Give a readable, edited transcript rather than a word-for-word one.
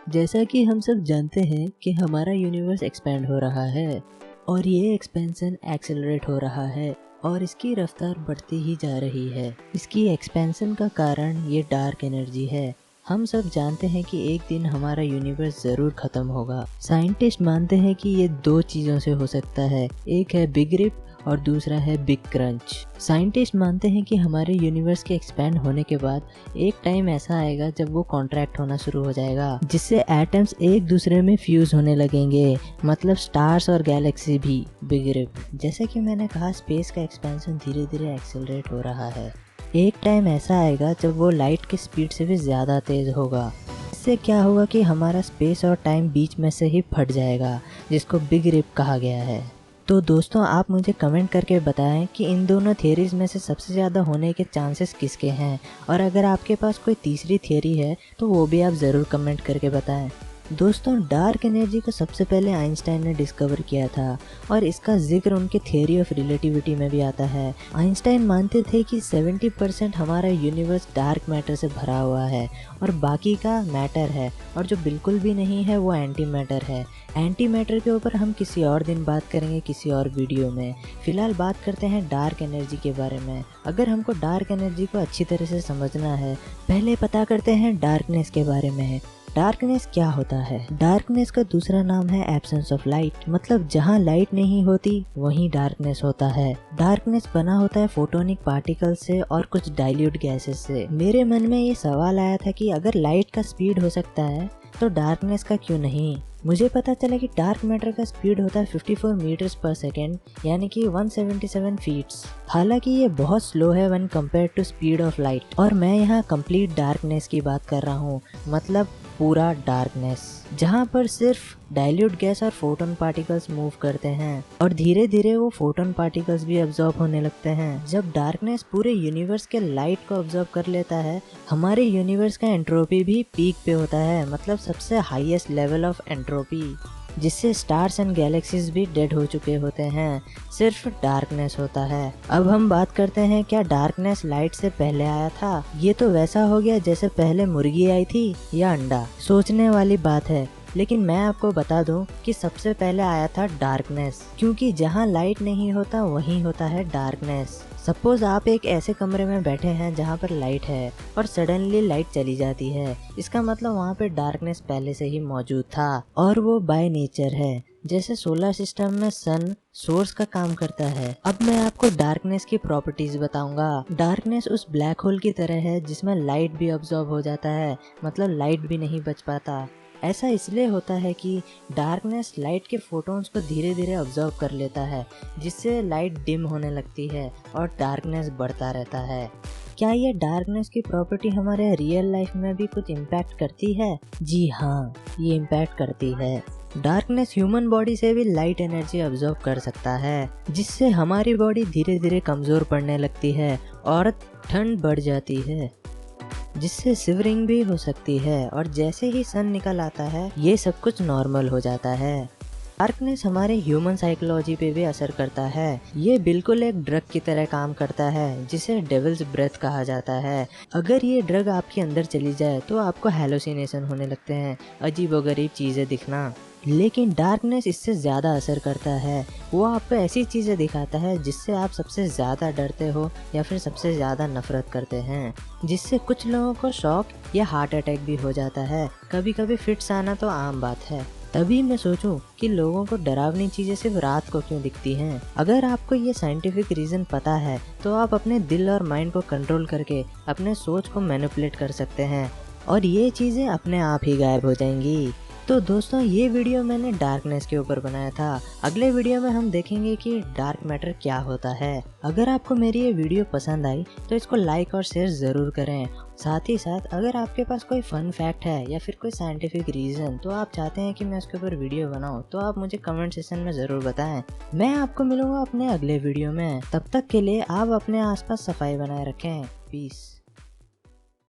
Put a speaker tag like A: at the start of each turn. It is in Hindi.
A: जैसा कि हम सब जानते हैं कि हमारा यूनिवर्स एक्सपेंड हो रहा है और ये एक्सपेंशन एक्सेलरेट हो रहा है और इसकी रफ्तार बढ़ती ही जा रही है। इसकी एक्सपेंशन का कारण ये डार्क एनर्जी है। हम सब जानते हैं कि एक दिन हमारा यूनिवर्स ज़रूर ख़त्म होगा। साइंटिस्ट मानते हैं कि ये दो चीज़ों से हो सकता है, एक है बिग रिप और दूसरा है बिग क्रंच। साइंटिस्ट मानते हैं कि हमारे यूनिवर्स के एक्सपैंड होने के बाद एक टाइम ऐसा आएगा जब वो कॉन्ट्रैक्ट होना शुरू हो जाएगा, जिससे एटम्स एक दूसरे में फ्यूज होने लगेंगे, मतलब स्टार्स और गैलेक्सी भी। बिग रिप, जैसे कि मैंने कहा, स्पेस का एक्सपेंशन धीरे धीरे एक्सेलरेट हो रहा है। एक टाइम ऐसा आएगा जब वो लाइट की स्पीड से भी ज़्यादा तेज़ होगा। इससे क्या होगा कि हमारा स्पेस और टाइम बीच में से ही फट जाएगा, जिसको बिग रिप कहा गया है। तो दोस्तों, आप मुझे कमेंट करके बताएं कि इन दोनों थियरीज़ में से सबसे ज़्यादा होने के चांसेस किसके हैं, और अगर आपके पास कोई तीसरी थियरी है तो वो भी आप ज़रूर कमेंट करके बताएं। दोस्तों, डार्क एनर्जी को सबसे पहले आइंस्टाइन ने डिस्कवर किया था और इसका जिक्र उनके थियरी ऑफ रिलेटिविटी में भी आता है। आइंस्टाइन मानते थे कि 70% हमारा यूनिवर्स डार्क मैटर से भरा हुआ है और बाकी का मैटर है, और जो बिल्कुल भी नहीं है वो एंटी मैटर है। एंटी मैटर के ऊपर हम किसी और दिन बात करेंगे, किसी और वीडियो में। फिलहाल बात करते हैं डार्क एनर्जी के बारे में। अगर हमको डार्क एनर्जी को अच्छी तरह से समझना है, पहले पता करते हैं डार्कनेस के बारे में। डार्कनेस क्या होता है? डार्कनेस का दूसरा नाम है एब्सेंस ऑफ लाइट, मतलब जहाँ लाइट नहीं होती वहीं डार्कनेस होता है। डार्कनेस बना होता है फोटोनिक पार्टिकल से और कुछ डाइल्यूट गैसेस से। मेरे मन में ये सवाल आया था कि अगर लाइट का स्पीड हो सकता है तो डार्कनेस का क्यों नहीं। मुझे पता चला कि डार्क मैटर का स्पीड होता है 54 मीटर्स पर सेकेंड, यानी कि 177 फीट्स। हालांकि ये बहुत स्लो है when compare to speed of light. और मैं यहाँ कंप्लीट डार्कनेस की बात कर रहा हूँ, मतलब पूरा डार्कनेस, जहाँ पर सिर्फ डाइल्यूट गैस और फोटोन पार्टिकल्स मूव करते हैं और धीरे धीरे वो फोटोन पार्टिकल्स भी अब्जॉर्ब होने लगते हैं। जब डार्कनेस पूरे यूनिवर्स के लाइट को अब्जॉर्ब कर लेता है, हमारे यूनिवर्स का एंट्रोपी भी पीक पे होता है, मतलब सबसे हाईएस्ट लेवल ऑफ एंट्रोपी, जिससे स्टार्स एंड गैलेक्सीज भी डेड हो चुके होते हैं। सिर्फ डार्कनेस होता है। अब हम बात करते हैं, क्या डार्कनेस लाइट से पहले आया था? ये तो वैसा हो गया जैसे पहले मुर्गी आई थी या अंडा। सोचने वाली बात है, लेकिन मैं आपको बता दूं कि सबसे पहले आया था डार्कनेस, क्योंकि जहां लाइट नहीं होता वहीं होता है डार्कनेस। सपोज आप एक ऐसे कमरे में बैठे हैं जहाँ पर लाइट है और सडनली लाइट चली जाती है, इसका मतलब वहाँ पे डार्कनेस पहले से ही मौजूद था, और वो बाय नेचर है। जैसे सोलर सिस्टम में सन सोर्स का काम करता है। अब मैं आपको डार्कनेस की प्रॉपर्टीज बताऊंगा। डार्कनेस उस ब्लैक होल की तरह है जिसमें लाइट भी अब्सॉर्ब हो जाता है, मतलब लाइट भी नहीं बच पाता। ऐसा इसलिए होता है कि डार्कनेस लाइट के फोटॉन्स को धीरे धीरे अब्जॉर्ब कर लेता है, जिससे लाइट डिम होने लगती है और डार्कनेस बढ़ता रहता है। क्या ये डार्कनेस की प्रॉपर्टी हमारे रियल लाइफ में भी कुछ इम्पैक्ट करती है? जी हाँ, ये इम्पैक्ट करती है। डार्कनेस ह्यूमन बॉडी से भी लाइट एनर्जी अब्जॉर्ब कर सकता है, जिससे हमारी बॉडी धीरे धीरे कमजोर पड़ने लगती है और ठंड बढ़ जाती है, जिससे शिवरिंग भी हो सकती है। और जैसे ही सन निकल आता है, ये सब कुछ नॉर्मल हो जाता है। डार्कनेस हमारे ह्यूमन साइकोलॉजी पे भी असर करता है। ये बिल्कुल एक ड्रग की तरह काम करता है, जिसे डेविल्स ब्रेथ कहा जाता है। अगर ये ड्रग आपके अंदर चली जाए तो आपको हैलुसिनेशन होने लगते हैं, अजीबोगरीब चीजें दिखना। लेकिन डार्कनेस इससे ज़्यादा असर करता है। वो आपको ऐसी चीज़ें दिखाता है जिससे आप सबसे ज़्यादा डरते हो या फिर सबसे ज़्यादा नफरत करते हैं, जिससे कुछ लोगों को शॉक या हार्ट अटैक भी हो जाता है। कभी कभी फिट्स आना तो आम बात है। तभी मैं सोचूं कि लोगों को डरावनी चीज़ें सिर्फ रात को क्यों दिखती हैं। अगर आपको ये साइंटिफिक रीज़न पता है तो आप अपने दिल और माइंड को कंट्रोल करके अपने सोच को मैनिपुलेट कर सकते हैं और ये चीज़ें अपने आप ही गायब हो जाएंगी। तो दोस्तों, ये वीडियो मैंने डार्कनेस के ऊपर बनाया था। अगले वीडियो में हम देखेंगे कि डार्क मैटर क्या होता है। अगर आपको मेरी ये वीडियो पसंद आई तो इसको लाइक और शेयर ज़रूर करें। साथ ही साथ अगर आपके पास कोई फन फैक्ट है या फिर कोई साइंटिफिक रीज़न तो आप चाहते हैं कि मैं उसके ऊपर वीडियो बनाऊं, तो आप मुझे कमेंट सेक्शन में ज़रूर बताएं। मैं आपको मिलूंगा अपने अगले वीडियो में। तब तक के लिए आप अपने आसपास सफाई बनाए रखें। पीस।